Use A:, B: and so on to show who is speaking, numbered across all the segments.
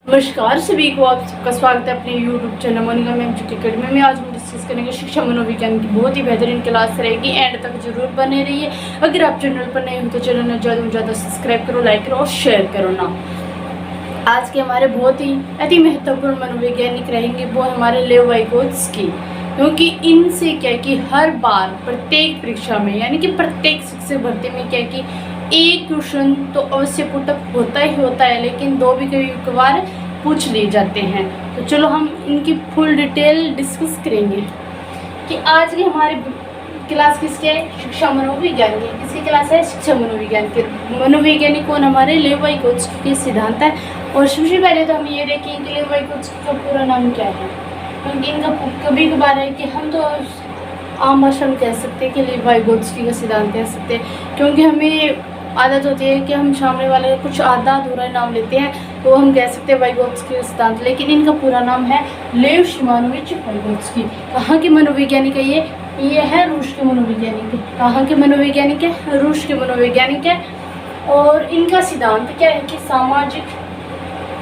A: नमस्कार सभी को, आप सबका स्वागत है अपने YouTube चैनल मोनिका मैम की अकेडमी में। आज हम डिस्कस करेंगे शिक्षा मनोविज्ञान की बहुत ही बेहतरीन क्लास रहेगी। एंड तक जरूर बने रहिए। अगर आप चैनल पर नए हो तो चैनल में ज़्यादा से ज़्यादा सब्सक्राइब करो, लाइक करो और शेयर करो ना। आज के हमारे बहुत ही अति महत्वपूर्ण मनोवैज्ञानिक रहेंगे वो हमारे लेव वाइगोत्स्की, क्योंकि इनसे क्या है कि हर बार प्रत्येक परीक्षा में यानी कि प्रत्येक शिक्षक भर्ती में क्या है कि एक क्वेश्चन तो अवश्य पुटअप होता ही होता है, लेकिन दो भी कभी बार पूछ लिए जाते हैं। तो चलो हम इनकी फुल डिटेल डिस्कस करेंगे कि आज की हमारी क्लास किसके है, शिक्षा मनोविज्ञान की। किसकी क्लास है? शिक्षा मनोविज्ञान के। मनोवैज्ञानिक कौन? हमारे लेव वाइगोत्स्की के सिद्धांत है। और सबसे पहले तो हम ये देखेंगे कि लेव वाइगोत्स्की का पूरा नाम क्या है, क्योंकि इनका कभी कभार है कि हम तो आम भाषा में कह सकते हैं कि लेव वाइगोत्स्की का सिद्धांत कह सकते हैं, क्योंकि हमें आदत होती है कि हम सामने वाले कुछ आधा अधूरा नाम लेते हैं तो हम कह सकते हैं वाइगोत्स्की का सिद्धांत, लेकिन इनका पूरा नाम है लेव शिमानोविच वाइगोत्स्की। कहाँ के मनोवैज्ञानिक है ये है रूस के मनोवैज्ञानिक है। कहाँ के मनोवैज्ञानिक है? रूस के मनोवैज्ञानिक है। और इनका सिद्धांत क्या है कि सामाजिक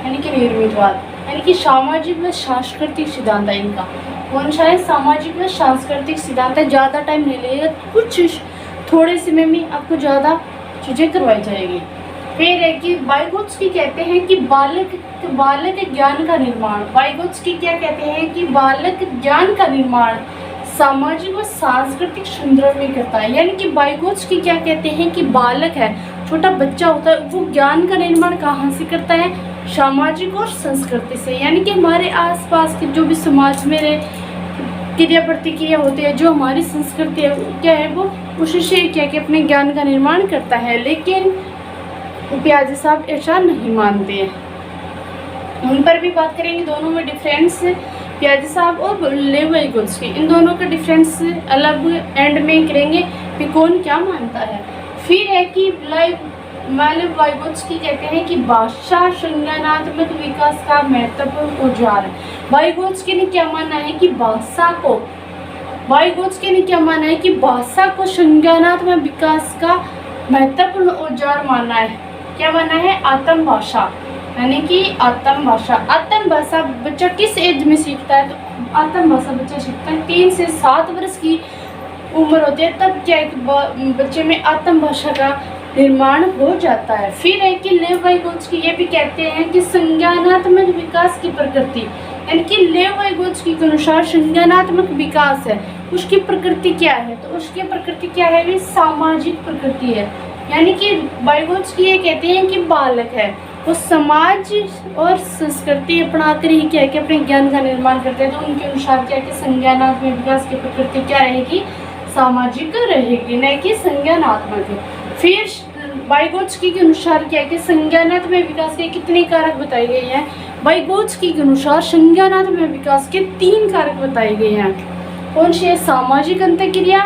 A: यानी कि निर्मितवाद यानी कि सामाजिक व सांस्कृतिक सिद्धांत है इनका। कौन सा है? सामाजिक व सांस्कृतिक सिद्धांत है। ज़्यादा टाइम नहीं लगेगा, कुछ थोड़े समय में आपको ज़्यादा चीज़ें करवाई जाएगी। फिर है कि वाइगोत्स्की कहते हैं कि बालक ज्ञान का निर्माण। वाइगोत्स्की क्या कहते हैं कि बालक ज्ञान का निर्माण सामाजिक व सांस्कृतिक संदर्भ में करता है। यानी कि वाइगोत्स्की क्या कहते हैं कि बालक है, छोटा बच्चा होता है, वो ज्ञान का निर्माण कहाँ से करता है? सामाजिक और संस्कृति से। यानी कि हमारे आसपास के जो भी समाज में क्रिया प्रतिक्रिया होती है, जो हमारी संस्कृति है क्या है, वो उससे क्या कि अपने ज्ञान का निर्माण करता है। लेकिन प्याजे साहब ऐसा नहीं मानते हैं। उन पर भी बात करेंगे, दोनों में डिफरेंस प्याजे साहब और लेव वाइगोत्स्की, इन दोनों का डिफरेंस अलग एंड में करेंगे कि कौन क्या मानता है। फिर है कि लेव वाइगोत्स्की कहते हैं कि भाषा संज्ञानात्मक विकास का महत्वपूर्ण औजार है। वाइगोत्स्की ने क्या माना है कि भाषा को संज्ञानात्मक विकास का महत्वपूर्ण औजार माना है। क्या माना है? आत्म भाषा यानी कि आत्म भाषा बच्चा किस एज में सीखता है? तो आत्म भाषा बच्चा सीखता है 3 से 7 वर्ष की उम्र होती है, तब क्या है कि बच्चे में आत्म भाषा का निर्माण हो जाता है। फिर है कि लेव वाइगोत्स्की ये भी कहते हैं कि संज्ञानात्मक विकास की प्रकृति, यानी कि लेव वाइगोत्स्की के अनुसार संज्ञानात्मक विकास है, उसकी प्रकृति क्या है? तो उसकी प्रकृति क्या है? वे सामाजिक प्रकृति है। यानी कि वाइगोत्स्की ये कहते हैं कि बालक है वो समाज और संस्कृति अपनाकर ही क्या है कि अपने ज्ञान का निर्माण करते हैं। तो उनके अनुसार क्या है कि संज्ञानात्मक विकास की प्रकृति क्या रहेगी? सामाजिक रहेगी, न कि संज्ञानात्मक। फिर वाइगोत्स्की के अनुसार क्या है कि संज्ञानात्मक विकास के कितने कारक बताए गए हैं? वाइगोत्स्की के अनुसार संज्ञानात्मक विकास के 3 कारक बताए गए हैं। कौन से? सामाजिक अंतःक्रिया,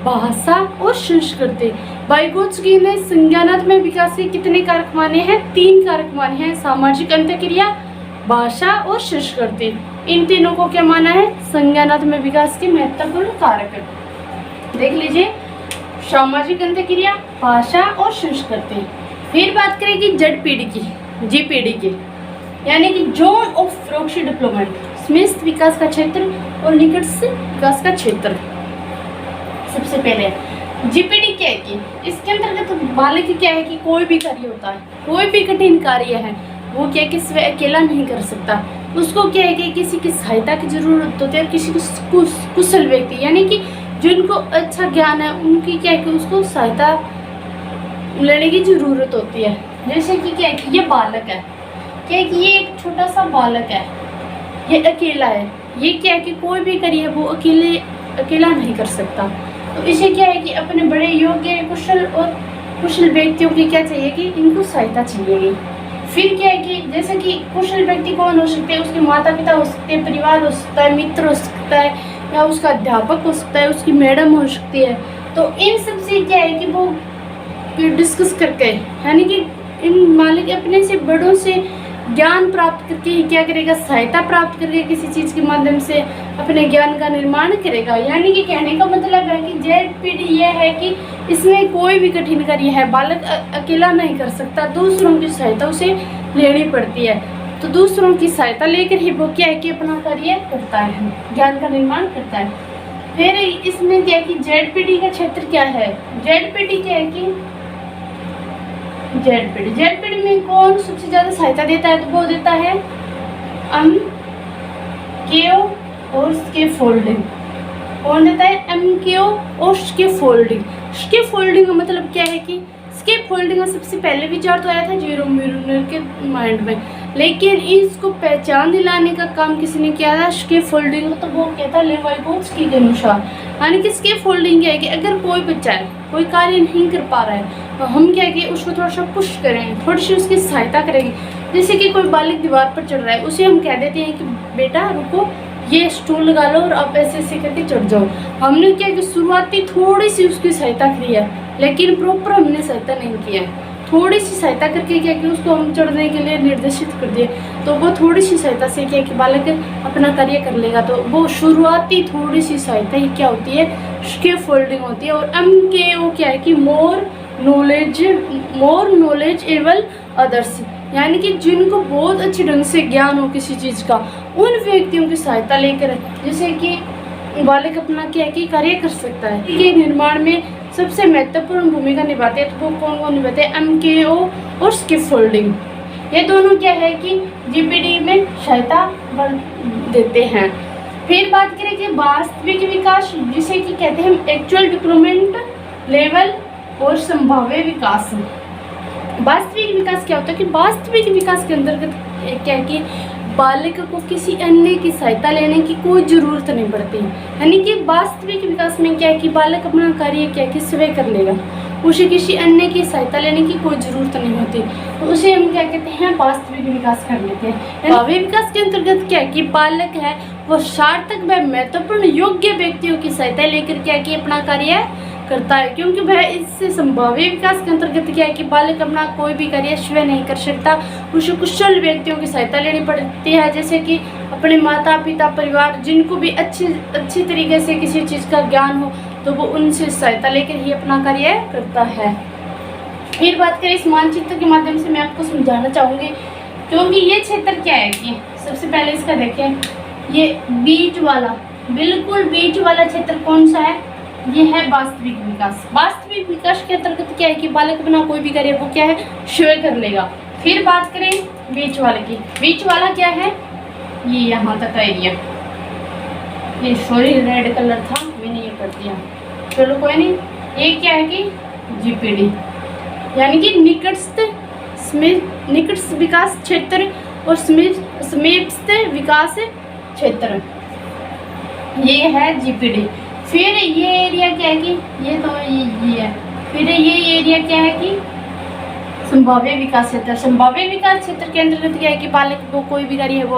A: भाषा और संस्कृति। वाइगोत्स्की ने संज्ञानात्मक विकास के कितने कारक माने हैं? 3 कारक माने हैं, सामाजिक अंतःक्रिया, भाषा और संस्कृति। इन तीनों को क्या माना है? संज्ञानात्मक विकास के महत्वपूर्ण कारक। देख लीजिए, सामाजिक अंतःक्रिया, भाषा और संस्कृति। फिर बात करेंगे जड़ पीढ़ी की, जी पीढ़ी की, यानी कि जोन ऑफ प्रोक्सी डेवलपमेंट, समीप विकास का क्षेत्र और निकट से विकास का क्षेत्र। सबसे पहले जीपीडी क्या है कि इसके अंतर्गत बालक क्या है कि कोई भी कार्य होता है, कोई भी कठिन कार्य है, वो क्या है कि स्वयं अकेला नहीं कर सकता। उसको क्या है कि किसी की सहायता की जरूरत होती है, किसी कुशल व्यक्ति यानी कि जिनको अच्छा ज्ञान है उनकी क्या है कि उसको सहायता लेने की जरूरत होती है। जैसे कि क्या है कि ये बालक है, क्या है कि ये एक छोटा सा बालक है, ये अकेला है, ये क्या है कि कोई भी कार्य वो अकेला नहीं कर सकता। तो इसे क्या है कि अपने बड़े योग्य कुशल व्यक्तियों की क्या चाहिए कि इनको सहायता चाहिए। फिर क्या है कि जैसे कि कुशल व्यक्ति कौन हो सकते हैं? उसके माता पिता हो सकते हैं, परिवार हो सकता है, मित्र हो सकता है, या उसका अध्यापक हो सकता है, उसकी मैडम हो सकती है। तो इन सब से क्या है कि वो डिस्कस करके यानी कि इन मालिक अपने से बड़ों से ज्ञान प्राप्त करके ही क्या करेगा? सहायता प्राप्त करके किसी चीज़ के माध्यम से अपने ज्ञान का निर्माण करेगा। यानी कि कहने का मतलब है कि जेड पीढ़ी ये है कि इसमें कोई भी कठिन कार्य है बालक अकेला नहीं कर सकता, दूसरों की सहायता उसे लेनी पड़ती है। तो दूसरों की सहायता लेकर ही वो क्या है कि अपना कार्य करता है, ज्ञान का निर्माण करता है। फिर इसमें क्या है कि जेडपीडी का क्षेत्र क्या है, जेडपीडी क्या है कि जेडपीडी में कौन सबसे ज्यादा सहायता देता है, तो वो देता है एमकेओ और स्कैफोल्डिंग। कौन देता है, एमकेओ और स्कैफोल्डिंग। स्कैफोल्डिंग का मतलब क्या है कि स्कैफोल्डिंग का सबसे पहले विचार तो आया था जेरोम मिलर के माइंड में, लेकिन इसको पहचान दिलाने का काम किसी ने किया था, स्कैफोल्डिंग। तो वो कहता है लेवाइगोत्स्की के अनुसार, यानी कि स्कैफोल्डिंग क्या है कि अगर कोई बच्चा है कोई कार्य नहीं कर पा रहा है तो हम क्या है कि उसको थोड़ा सा पुश करेंगे, थोड़ी सी उसकी सहायता करेंगे। जैसे कि कोई बालक दीवार पर चढ़ रहा है, उसे हम कह देते हैं कि बेटा रुको, ये स्टूल लगा लो और आप ऐसे ऐसे करके चढ़ जाओ। हमने क्या कि शुरुआती थोड़ी सी उसकी सहायता की है, लेकिन प्रॉपर हमने सहायता नहीं किया है। थोड़ी सी सहायता करके क्या कि उसको हम चढ़ने के लिए निर्देशित कर दिए, तो वो थोड़ी सी सहायता से क्या कि बालक अपना कार्य कर लेगा। तो वो शुरुआती थोड़ी सी सहायता ही क्या होती है, स्कैफोल्डिंग होती है। और एमकेओ क्या है कि मोर नॉलेज एवल अदर्स, यानी कि जिनको बहुत अच्छे ढंग से ज्ञान हो किसी चीज़ का, उन व्यक्तियों की सहायता लेकर जैसे कि बालक अपना क्या है कि कार्य कर सकता है। ये निर्माण में सबसे महत्वपूर्ण भूमिका निभाते हैं, तो वो कौन कौन निभाते हैं, एमकेओ और स्कैफोल्डिंग। ये दोनों क्या है कि जीपीडी में सहायता देते हैं। फिर बात करें कि वास्तविक विकास, जिसे कि कहते हैं एक्चुअल डेवलपमेंट लेवल और संभाव्य विकास। वास्तविक विकास क्या होता है कि वास्तविक विकास के अंतर्गत क्या है कि बालक को किसी अन्य की सहायता लेने की कोई ज़रूरत नहीं पड़ती, यानी कि वास्तविक विकास में क्या है कि बालक अपना कार्य क्या है कि स्वयं कर लेगा, उसे किसी अन्य की सहायता लेने की कोई ज़रूरत नहीं होती। तो उसे हम क्या कहते हैं, वास्तविक विकास कर लेते हैं। संभाव्य विकास के अंतर्गत क्या है कि बालक है वो सार्थक व महत्वपूर्ण योग्य व्यक्तियों की सहायता लेकर क्या है कि अपना कार्य करता है, क्योंकि वह इससे संभाव्य विकास के अंतर्गत क्या है कि बालक अपना कोई भी कार्य स्वयं नहीं कर सकता, उसे कुशल व्यक्तियों की सहायता लेनी पड़ती है, जैसे कि अपने माता पिता परिवार, जिनको भी अच्छी तरीके से किसी चीज़ का ज्ञान हो, तो वो उनसे सहायता लेकर ही अपना कार्य करता है। फिर बात करें इस मानचित्र के माध्यम से मैं आपको समझाना चाहूँगी, क्योंकि ये क्षेत्र क्या है कि सबसे पहले इसका देखें, ये बीच वाला, बिल्कुल बीच वाला क्षेत्र कौन सा है, ये है वास्तविक विकास। वास्तविक विकास के अंतर्गत क्या है कि बालक अपना कोई भी कार्य वो क्या है स्वयं कर लेगा। फिर बात करें बीच वाले की, बीच वाला क्या है, ये यहाँ तक का एरिया, ये सॉरी रेड कलर था मैंने ये कर दिया, चलो कोई नहीं। ये क्या है कि जीपीडी, यानी कि निकटस्थ विकास क्षेत्र और समीपस्थ विकास क्षेत्र, ये है जीपीडी। फिर ये एरिया क्या है कि ये तो ये है। फिर ये एरिया क्या है कि संभाव्य विकास क्षेत्र। संभाव्य विकास क्षेत्र के अंतर्गत क्या है कि बालक को कोई भी कार्य है वो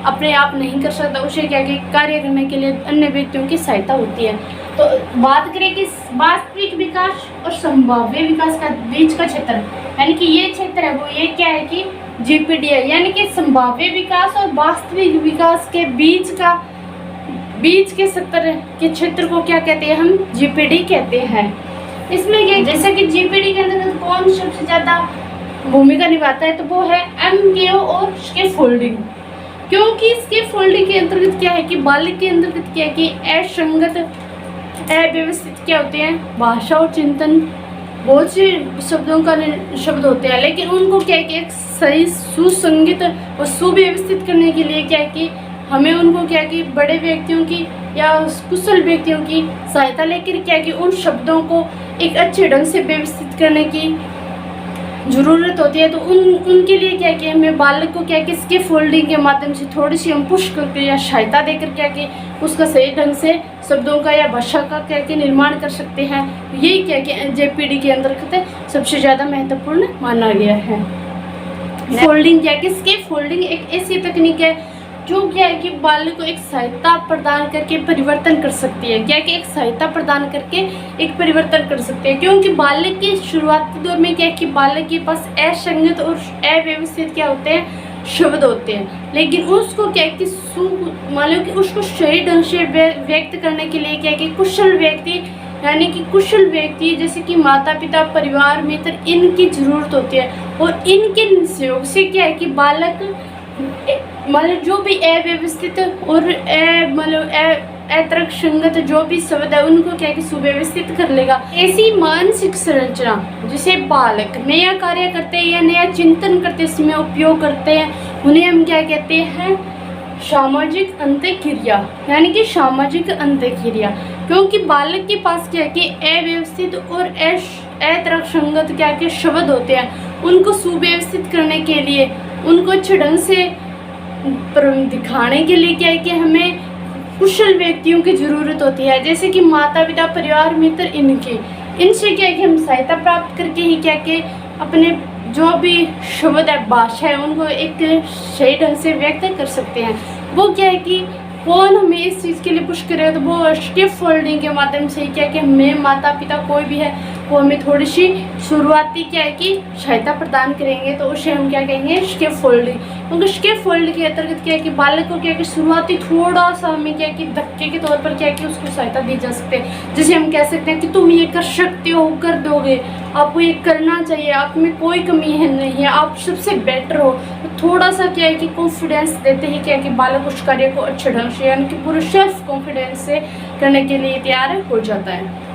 A: अपने आप नहीं कर सकता, उसे क्या है कि कार्य करने के लिए अन्य व्यक्तियों की सहायता होती है। तो बात करें कि वास्तविक विकास और संभाव्य विकास का बीच का क्षेत्र, यानी कि ये क्षेत्र है वो ये क्या है कि जीपीडी है, यानी कि संभाव्य विकास और वास्तविक विकास के बीच के क्षेत्र को क्या कहते हैं, हम जीपीडी कहते हैं। इसमें क्या जैसे कि जीपीडी के अंतर्गत कौन सबसे ज़्यादा भूमिका निभाता है, तो वो है एमकेओ और स्कैफोल्डिंग। क्योंकि स्कैफोल्डिंग के अंतर्गत क्या है कि बालक के अंतर्गत क्या है कि असंगत अव्यवस्थित क्या होते हैं, भाषा और चिंतन, बहुत से शब्दों का शब्द होते हैं, लेकिन उनको क्या है कि एक सही सुसंगत और सुव्यवस्थित करने के लिए क्या है कि हमें उनको क्या कि बड़े व्यक्तियों की या कुशल व्यक्तियों की सहायता लेकर क्या कि उन शब्दों को एक अच्छे ढंग से व्यवस्थित करने की ज़रूरत होती है। तो उनके लिए क्या कि हमें बालक को क्या कि स्कैफोल्डिंग के माध्यम से थोड़ी सी हम पुश करके या सहायता देकर क्या कि उसका सही ढंग से शब्दों का या भाषा का क्या कि निर्माण कर सकते हैं। यही क्या कि जेपीडी के अंतर्गत सबसे ज़्यादा महत्वपूर्ण माना गया है। फोल्डिंग क्या कि स्कैफोल्डिंग एक ऐसी तकनीक है जो क्या है कि बालक को एक सहायता प्रदान करके परिवर्तन कर सकती है, क्या कि एक सहायता प्रदान करके एक परिवर्तन कर सकते हैं। क्योंकि बालक के शुरुआती दौर में क्या है कि बालक के पास असंगत और अव्यवस्थित क्या होते हैं, शब्द होते हैं, लेकिन उसको क्या है कि मान लो कि उसको सही ढंग से व्यक्त करने के लिए क्या है कि कुशल व्यक्ति, यानी कि कुशल व्यक्ति जैसे कि माता पिता परिवार मित्र, इनकी ज़रूरत होती है। और इनके सहयोग से क्या है कि बालक मतलब जो भी अव्यवस्थित और अतर्क संगत जो भी शब्द है उनको क्या कि सुव्यवस्थित कर लेगा। ऐसी मानसिक संरचना जिसे बालक नया कार्य करते हैं या नया चिंतन करते इसमें उपयोग करते हैं, उन्हें हम क्या कहते हैं, सामाजिक अंतःक्रिया, यानी कि सामाजिक अंतःक्रिया। क्योंकि बालक के पास क्या कि अव्यवस्थित और अतर्क संगत क्या के शब्द होते हैं, उनको सुव्यवस्थित करने के लिए, उनको अच्छे ढंग से दिखाने के लिए क्या है कि हमें कुशल व्यक्तियों की जरूरत होती है, जैसे कि माता पिता, परिवार, मित्र, इनसे क्या है कि हम सहायता प्राप्त करके ही क्या कि अपने जो भी शब्द है, भाषा है, उनको एक सही ढंग से व्यक्त कर सकते हैं। वो क्या है कि कौन हमें इस चीज़ के लिए पुश करेगा, तो वो स्किप फोल्डिंग के माध्यम से क्या कि हमें माता पिता कोई भी है वो हमें थोड़ी सी शुरुआती क्या है कि सहायता प्रदान करेंगे, तो उसे हम क्या कहेंगे, स्किप फोल्डिंग। क्योंकि स्किप फोल्ड के अंतर्गत क्या है कि बालक को क्या कि शुरुआती थोड़ा सा हमें क्या कि धक्के के तौर पर क्या है कि उसको सहायता दी जा सकती है। जैसे हम कह सकते हैं कि तुम ये कर सकते हो, कर दोगे, आपको ये करना चाहिए, आप में कोई कमी है नहीं है, आप सबसे बेटर हो। तो थोड़ा सा क्या है कि कॉन्फिडेंस देते ही क्या है कि बालक उस कार्य को अच्छे ढंग से यानी कि पूरे सेल्फ कॉन्फिडेंस से करने के लिए तैयार हो जाता है।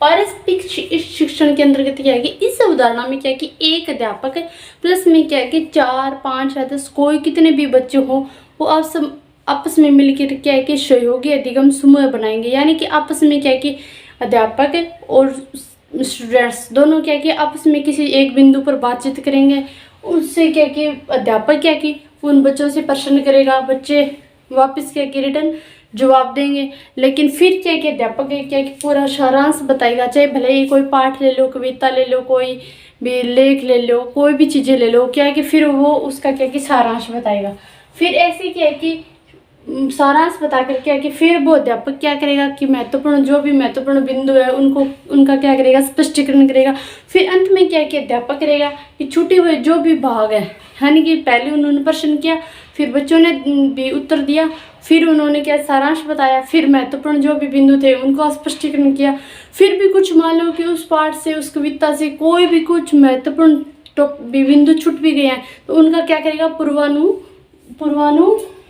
A: पारस्परिक शिक्षण के अंतर्गत क्या है कि इस अवधारणा में क्या है कि एक अध्यापक प्लस में क्या है कि 4, 5 या 10 कोई कितने भी बच्चे हों, वो आप सब आपस में मिलकर क्या है कि सहयोगी अधिगम समूह बनाएंगे। यानी कि आपस में क्या है कि अध्यापक और स्टूडेंट्स दोनों क्या है कि आपस में किसी एक बिंदु पर बातचीत करेंगे। उससे क्या कि अध्यापक क्या कि उन बच्चों से प्रश्न करेगा, बच्चे वापस क्या कि रिटर्न जवाब देंगे। लेकिन फिर क्या कि अध्यापक क्या कि पूरा सारांश बताएगा, चाहे भले ही कोई पाठ ले लो, कविता ले लो, कोई भी लेख ले लो, कोई भी चीज़ें ले लो, क्या है कि फिर वो उसका क्या कि सारांश बताएगा। फिर ऐसे क्या है कि सारांश बता कर क्या कि फिर वो अध्यापक क्या करेगा कि महत्वपूर्ण जो भी महत्वपूर्ण बिंदु है उनका क्या करेगा, स्पष्टीकरण करेगा। फिर अंत में क्या कि अध्यापक करेगा कि छूटे हुए जो भी भाग है, यानी कि पहले उन्होंने प्रश्न किया, फिर बच्चों ने भी उत्तर दिया, फिर उन्होंने क्या सारांश बताया, फिर महत्वपूर्ण जो भी बिंदु थे उनको स्पष्टीकरण किया। फिर भी कुछ मान लो कि उस पाठ से, उस कविता से कोई भी कुछ महत्वपूर्ण बिंदु छूट भी गए हैं, तो उनका क्या करेगा,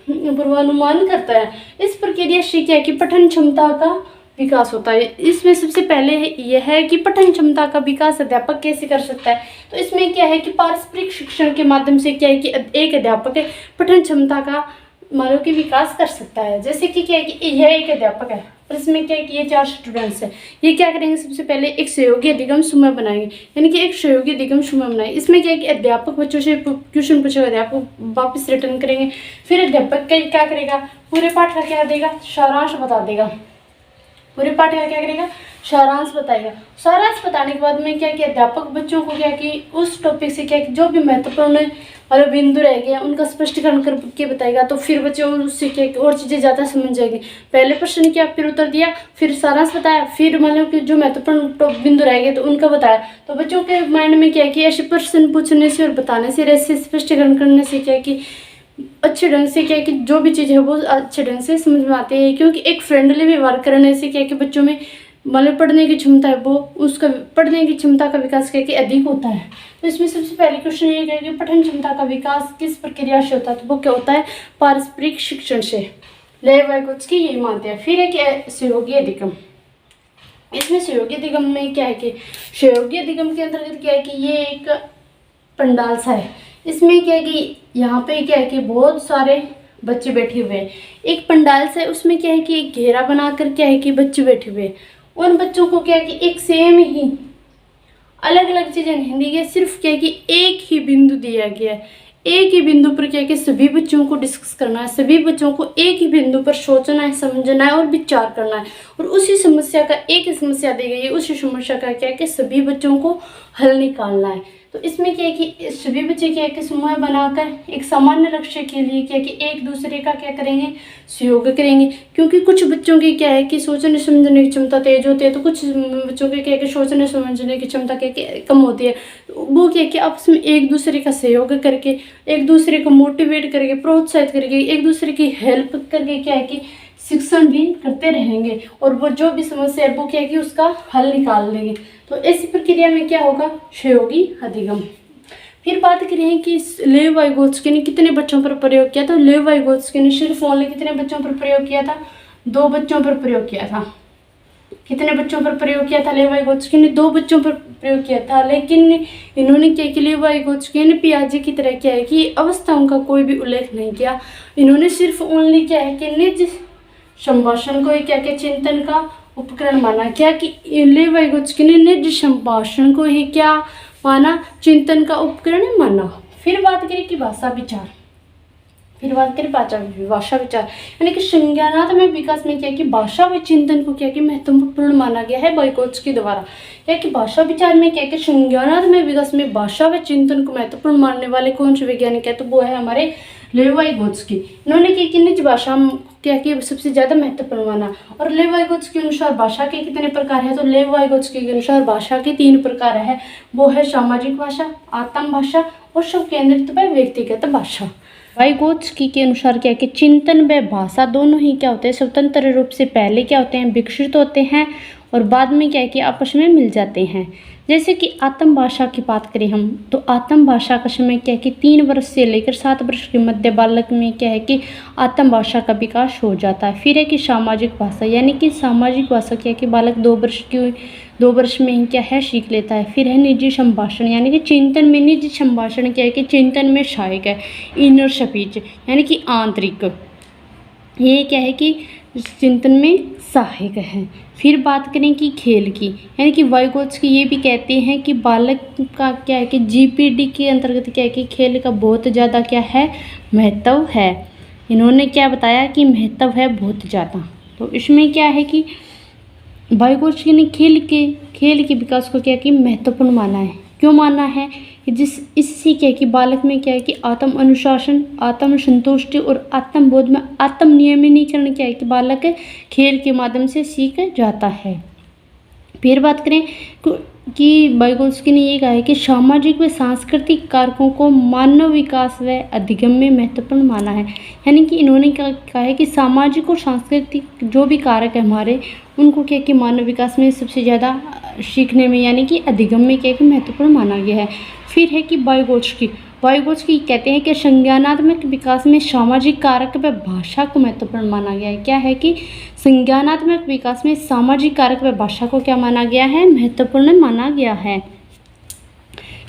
A: पूर्वानुमान करता है। इस प्रक्रिया से क्या है कि पठन क्षमता का विकास होता है। इसमें सबसे पहले यह है कि पठन क्षमता का विकास अध्यापक कैसे कर सकता है। तो इसमें क्या है कि पारस्परिक शिक्षण के माध्यम से क्या है कि एक अध्यापक पठन क्षमता का मानव की विकास कर सकता है। जैसे कि क्या है कि यह एक अध्यापक है और इसमें क्या है कि ये 4 स्टूडेंट्स हैं, ये क्या करेंगे, सबसे पहले एक सहयोगी अधिगम समूह बनाएंगे, यानी कि एक सहयोगी अधिगम समूह बनाएंगे। इसमें क्या है कि अध्यापक बच्चों से क्वेश्चन पूछेगा, अध्यापक वापस रिटर्न करेंगे। फिर अध्यापक क्या करेगा, पूरे पाठ का क्या देगा, सारांश बता देगा। पूरे पाठ का क्या करेगा, सारांश बताएगा। सारांश बताने के बाद में क्या कि अध्यापक बच्चों को क्या कि उस टॉपिक से क्या कि जो भी महत्वपूर्ण और बिंदु रह गए उनका स्पष्टीकरण करके बताएगा। तो फिर बच्चे उससे क्या और चीज़ें ज़्यादा समझ जाएंगे। पहले प्रश्न किया, फिर उत्तर दिया, फिर सारांश बताया, फिर मतलब कि जो महत्वपूर्ण बिंदु रह गए तो उनका बताया। तो बच्चों के माइंड में क्या है कि ऐसे प्रश्न पूछने से और बताने से, ऐसे स्पष्टीकरण करने से क्या है कि अच्छे ढंग से क्या है कि जो भी चीज़ है वो अच्छे ढंग से समझ में आती है। क्योंकि एक फ्रेंडली व्यवहार करने से क्या है कि बच्चों में मतलब पढ़ने की क्षमता है, वो उसका पढ़ने की क्षमता का विकास क्या कि अधिक होता है। तो इसमें सबसे पहले क्वेश्चन ये है कि पठन क्षमता का विकास किस प्रक्रिया से होता है, तो वो क्या होता है, पारस्परिक शिक्षण से। लेव वाइगोत्स्की यही मानते हैं। फिर है कि सहयोगी अधिगम। इसमें सहयोगी अधिगम में क्या है कि सहयोगी अधिगम के अंतर्गत क्या है कि ये एक पंडाल सा है। इसमें क्या है कि यहाँ पे क्या है कि बहुत सारे बच्चे बैठे हुए हैं, एक पंडाल से, उसमें क्या है कि एक घेरा बनाकर क्या है कि बच्चे बैठे हुए हैं। उन बच्चों को क्या है कि एक सेम ही अलग अलग चीज़ें नहीं दी गई, सिर्फ क्या है कि एक ही बिंदु दिया गया है। एक ही बिंदु पर क्या है कि सभी बच्चों को डिस्कस करना है, सभी बच्चों को एक ही बिंदु पर सोचना है, समझना है और विचार करना है। और उसी समस्या का एक ही समस्या दी गई है, उसी समस्या का क्या है कि सभी बच्चों को हल निकालना है। तो इसमें क्या है कि सभी बच्चे क्या है कि समूह बनाकर एक सामान्य लक्ष्य के लिए क्या है कि एक दूसरे का क्या करेंगे, सहयोग करेंगे। क्योंकि कुछ बच्चों की क्या है कि सोचने समझने की क्षमता तेज होती है, तो कुछ बच्चों की क्या है कि सोचने समझने की क्षमता क्या है कि कम होती है। तो वो क्या है कि आपस में एक दूसरे का सहयोग करके, एक दूसरे को मोटिवेट करके, प्रोत्साहित करके, एक दूसरे की हेल्प करके क्या है कि शिक्षण भी करते रहेंगे और वो जो भी समस्या है वो क्या है कि उसका हल निकाल लेंगे। तो ऐसी प्रक्रिया में क्या होगा, सहयोगी अधिगम। फिर बात करें कि लेव वाइगोत्स्की ने कितने बच्चों पर प्रयोग किया, तो लेव वाइगोत्स्की ने सिर्फ ओनली कितने बच्चों पर प्रयोग किया था, 2 बच्चों पर प्रयोग किया था। कितने बच्चों पर प्रयोग किया था लेव वाइगोत्स्की ने, 2 बच्चों पर प्रयोग किया था। लेकिन इन्होंने क्या किया, लेव वाइगोत्स्की ने पियाजे की तरह क्या है कि अवस्थाओं का कोई भी उल्लेख नहीं किया। इन्होंने सिर्फ ओनली क्या है कि निज संभाषण को ही क्या क्या चिंतन का उपकरण माना। क्या कि लेव वाइगोत्स्की ने निज संभाषण को ही क्या माना, चिंतन का उपकरण माना। फिर बात करें कि भाषा विचार, फिर बात करें भाषा विचार यानी कि संज्ञानात्मक विकास में क्या कि भाषा व चिंतन को क्या कि महत्वपूर्ण माना गया है वाइगोत्स्की द्वारा। क्या कि भाषा विचार में क्या कि संज्ञानात्मक विकास में भाषा व चिंतन को महत्वपूर्ण मानने वाले कौन से वैज्ञानिक है, तो वो है हमारे लेव वाइगोत्स्की। इन्होंने क्या कि निज भाषा क्या कि सबसे ज्यादा महत्वपूर्ण माना। और लेव वाइगोत्स्की के अनुसार भाषा के कितने प्रकार है, तो लेव वाइगोत्स्की के अनुसार भाषा के 3 प्रकार है। वो है सामाजिक भाषा, आत्म भाषा और स्व केंद्रित व व्यक्तिगत भाषा। वाइगोत्स्की के अनुसार क्या कि चिंतन व भाषा दोनों ही क्या होते हैं, स्वतंत्र रूप से पहले क्या होते हैं, विकसित होते हैं और बाद में क्या है कि आपस में मिल जाते हैं। जैसे कि आत्म भाषा की बात करें हम, तो आत्म भाषा का समय क्या है कि 3 वर्ष से लेकर 7 वर्ष के मध्य बालक में क्या है कि आत्म भाषा का विकास हो जाता है। फिर है कि सामाजिक भाषा, यानी कि सामाजिक भाषा क्या है कि बालक 2 वर्ष में ही क्या है सीख लेता है। फिर है निजी संभाषण, यानी कि चिंतन में निजी संभाषण क्या है कि चिंतन में सहायक है। इनर स्पीच यानी कि आंतरिक, ये क्या है कि चिंतन में सहायक है। फिर बात करें कि खेल की, यानी कि वाइगोत्स्की ये भी कहते हैं कि बालक का क्या है कि जीपीडी के अंतर्गत क्या है कि खेल का बहुत ज़्यादा क्या है महत्व है। इन्होंने क्या बताया कि महत्व है बहुत ज़्यादा। तो इसमें क्या है कि वाइगोत्स्की ने खेल के विकास को क्या कि महत्वपूर्ण माना है। क्यों माना है कि इससे क्या है कि बालक में क्या है कि आत्म अनुशासन, आत्म संतुष्टि और आत्मबोध में आत्म नियमनीकरण क्या है कि बालक खेल के माध्यम से सीख जाता है। फिर बात करें कि वाइगोत्स्की ने ये कहा है कि सामाजिक व सांस्कृतिक कारकों को मानव विकास व अधिगम में महत्वपूर्ण माना है। यानी कि इन्होंने क्या कहा है कि सामाजिक और सांस्कृतिक जो भी कारक है हमारे, उनको क्या कि मानव विकास में सबसे ज़्यादा सीखने में यानी कि अधिगम में क्या कि महत्वपूर्ण माना गया है। फिर है कि वाइगोत्स्की कहते हैं कि संज्ञानात्मक विकास में सामाजिक कारक व भाषा को महत्वपूर्ण माना गया है। क्या है कि संज्ञानात्मक विकास में सामाजिक कारक व भाषा को क्या माना गया है, महत्वपूर्ण माना गया है।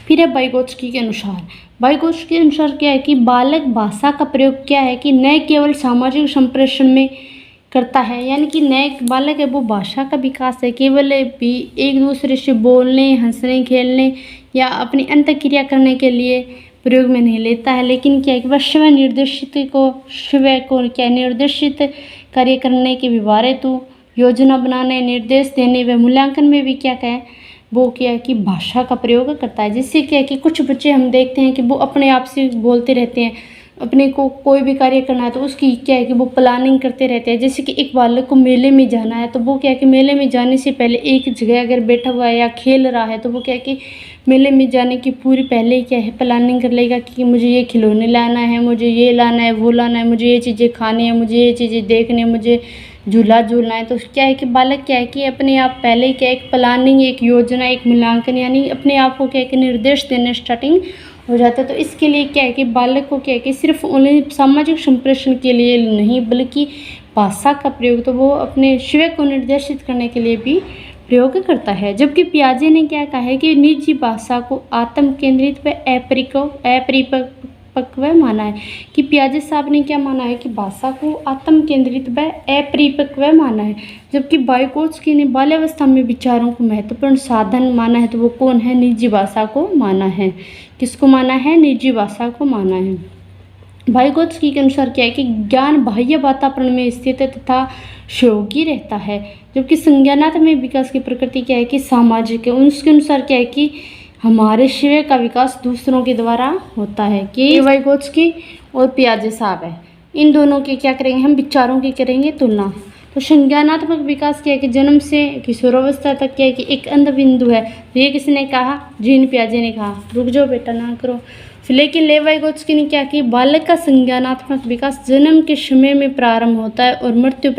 A: फिर है वाइगोत्स्की के अनुसार क्या है कि बालक भाषा का प्रयोग क्या है कि न केवल सामाजिक संप्रेषण में करता है, यानी कि नए बालक है वो भाषा का विकास है केवल भी एक दूसरे से बोलने, हंसने, खेलने या अपनी अंतःक्रिया करने के लिए प्रयोग में नहीं लेता है, लेकिन क्या है कि वह स्वयं निर्देशित कार्य करने के व्यवहार हेतु योजना बनाने, निर्देश देने व मूल्यांकन में भी क्या है वो क्या है कि भाषा का प्रयोग करता है। जिससे क्या है कि कुछ बच्चे हम देखते हैं कि वो अपने आप से बोलते रहते हैं, अपने को कोई भी कार्य करना है तो उसकी क्या है कि वो प्लानिंग करते रहते हैं। जैसे कि एक बालक को मेले में जाना है तो वो क्या है कि मेले में जाने से पहले एक जगह अगर बैठा हुआ है या खेल रहा है तो वो क्या है कि मेले में जाने की पूरी पहले ही क्या है प्लानिंग कर लेगा कि मुझे ये खिलौने लाना है, मुझे ये लाना है, वो लाना है, मुझे ये चीज़ें खानी है, मुझे ये चीज़ें देखनी है, मुझे झूला झूलना है। तो क्या है कि बालक क्या है कि अपने आप पहले ही क्या एक प्लानिंग, एक योजना, एक मूल्यांकन यानी अपने आप को क्या है कि निर्देश देने स्टार्टिंग हो जाता है। तो इसके लिए क्या है कि बालक को क्या है कि सिर्फ ओनली सामाजिक संप्रेषण के लिए नहीं बल्कि भाषा का प्रयोग तो वो अपने स्वयं को निर्देशित करने के लिए भी प्रयोग करता है। जबकि पियाजे ने क्या कहा है कि निजी भाषा को आत्म केंद्रित व अपरिपक्व माना है। कि पियाजे साहब ने क्या माना है कि भाषा को आत्म केंद्रित व अपरिपक्व माना है, जबकि वाइगोत्स्की ने बाल्यावस्था में विचारों को महत्वपूर्ण साधन माना है। तो वो कौन है, निजी भाषा को माना है। किसको माना है, निजी भाषा को माना है। वाइगोत्स्की के अनुसार क्या है कि ज्ञान बाह्य वातावरण में स्थित तथा सहयोगी रहता है, जबकि संज्ञानात्मक विकास की प्रकृति क्या है कि सामाजिक है। उसके अनुसार क्या है कि हमारे स्वयं का विकास दूसरों के द्वारा होता है। कि वाइगोत्स्की और पियाजे साहब है, इन दोनों के क्या करेंगे हम, विचारों की करेंगे तुलना। तो संज्ञानात्मक विकास क्या है कि जन्म से किशोरावस्था तक क्या है कि एक अंध बिंदु है। तो ये किसने कहा, जीन पियाजे ने कहा। रुक जाओ बेटा ना करो। लेकिन लेव वाइगोत्स्की ने क्या कि बालक का संज्ञानात्मक विकास जन्म के समय में प्रारंभ होता है और मृत्यु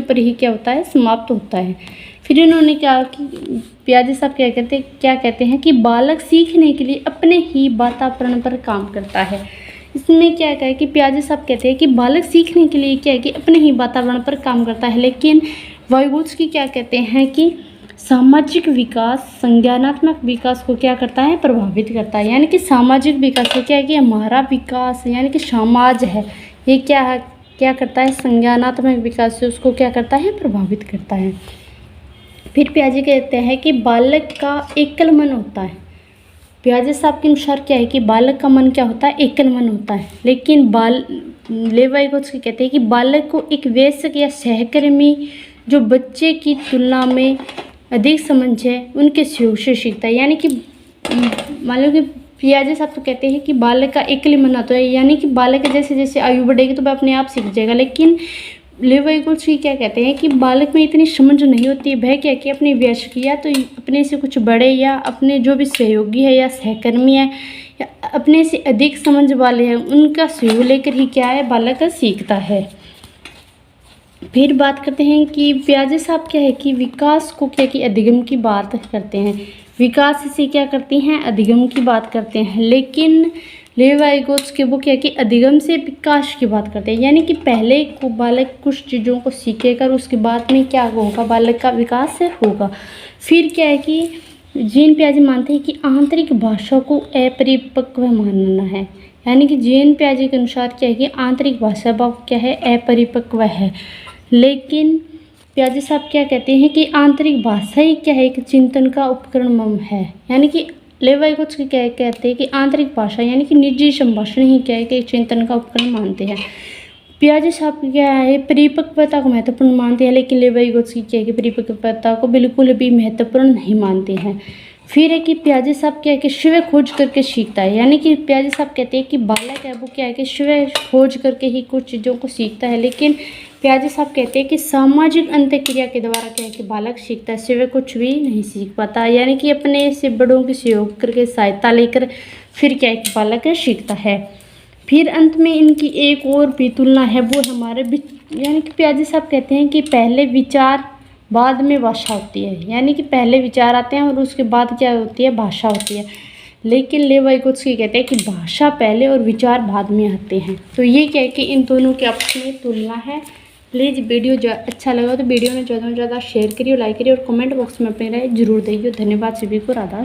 A: पर ही क्या होता है, समाप्त होता है। फिर इन्होंने क्या कि पियाजे साहब क्या कहते हैं कि बालक सीखने के लिए अपने ही वातावरण पर काम करता है। इसमें क्या है कि पियाजे साहब कहते हैं कि बालक सीखने के लिए क्या है कि अपने ही वातावरण पर काम करता है, लेकिन वाइगोत्स्की क्या कहते हैं कि सामाजिक विकास संज्ञानात्मक विकास को क्या करता है, प्रभावित करता है। यानी कि सामाजिक विकास है क्या है कि हमारा विकास यानी कि समाज है, ये क्या करता है, संज्ञानात्मक विकास से उसको क्या करता है, प्रभावित करता है। फिर पियाजे कहते हैं कि बालक का एकल मन होता है। पियाजे साहब के अनुसार क्या है कि बालक का मन क्या होता है, एकल मन होता है, लेकिन लेव वाइगोत्स्की कहते हैं कि बालक को एक वयस्क या सहकर्मी जो बच्चे की तुलना में अधिक समझ है उनके सहयोग से सीखता है। यानी कि मान लो कि पियाजे साहब तो कहते हैं कि बालक का एकल मन आता है, यानी कि बालक जैसे जैसे आयु बढ़ेगी तो वह अपने आप सीख जाएगा, लेकिन लेव वाइगोत्स्की क्या कहते हैं कि बालक में इतनी समझ नहीं होती है, वह क्या कि अपनी वयस्क या तो अपने से कुछ बड़े या अपने जो भी सहयोगी है या सहकर्मी है या अपने से अधिक समझ वाले हैं उनका सहयोग लेकर ही क्या है, बालक सीखता है। फिर बात करते हैं कि पियाजे साहब क्या है कि विकास को क्या कि अधिगम की बात करते हैं, विकास से क्या करते हैं, अधिगम की बात करते हैं, लेकिन लेव वाइगोत्स्की वो क्या कि अधिगम से विकास की बात करते हैं। यानी कि पहले को बालक कुछ चीज़ों को सीखेगा और उसके बाद में क्या होगा, बालक का विकास होगा। फिर क्या है कि जीन पियाजे मानते हैं कि आंतरिक भाषा को अपरिपक्व मानना है। यानी कि जीन पियाजे के अनुसार क्या है कि आंतरिक भाषा क्या है, अपरिपक्व है, लेकिन पियाजे साहब क्या कहते हैं कि आंतरिक भाषा ही क्या है, एक चिंतन का उपकरण है। यानी कि लेव वाइगोत्स्की क्या कहते हैं कि आंतरिक भाषा यानी कि निजी संभाषण ही क्या है कि एक चिंतन का उपकरण मानते हैं। पियाजे साहब क्या है, परिपक्वता को महत्वपूर्ण मानते हैं, लेकिन लेव वाइगोत्स्की क्या है कि परिपक्वता को बिल्कुल भी महत्वपूर्ण नहीं मानते हैं। फिर है कि पियाजे साहब क्या है कि स्वयं खोज करके सीखता है। यानी कि पियाजे साहब कहते हैं कि बालक है वो क्या है कि स्वयं खोज करके ही कुछ चीज़ों को सीखता है, लेकिन पियाजे साहब कहते हैं कि सामाजिक अंतःक्रिया के द्वारा क्या है कि बालक सीखता है, स्वयं कुछ भी नहीं सीख पाता। यानी कि अपने से बड़ों की सहयोग करके सहायता लेकर फिर क्या है कि बालक सीखता है। फिर अंत में इनकी एक और भी तुलना है, वो हमारे यानी कि पियाजे साहब कहते हैं कि पहले विचार बाद में भाषा होती है। यानी कि पहले विचार आते हैं और उसके बाद क्या होती है, भाषा होती है, लेकिन लेव वाइगोत्स्की कहते हैं कि भाषा पहले और विचार बाद में आते हैं। तो ये क्या है कि इन दोनों की आपस में तुलना है। प्लीज़ वीडियो जो अच्छा लगा तो वीडियो में ज़्यादा से ज़्यादा शेयर करिए, लाइक करिए और कमेंट बॉक्स में अपनी राय जरूर दीजिए। धन्यवाद सभी को, राधा।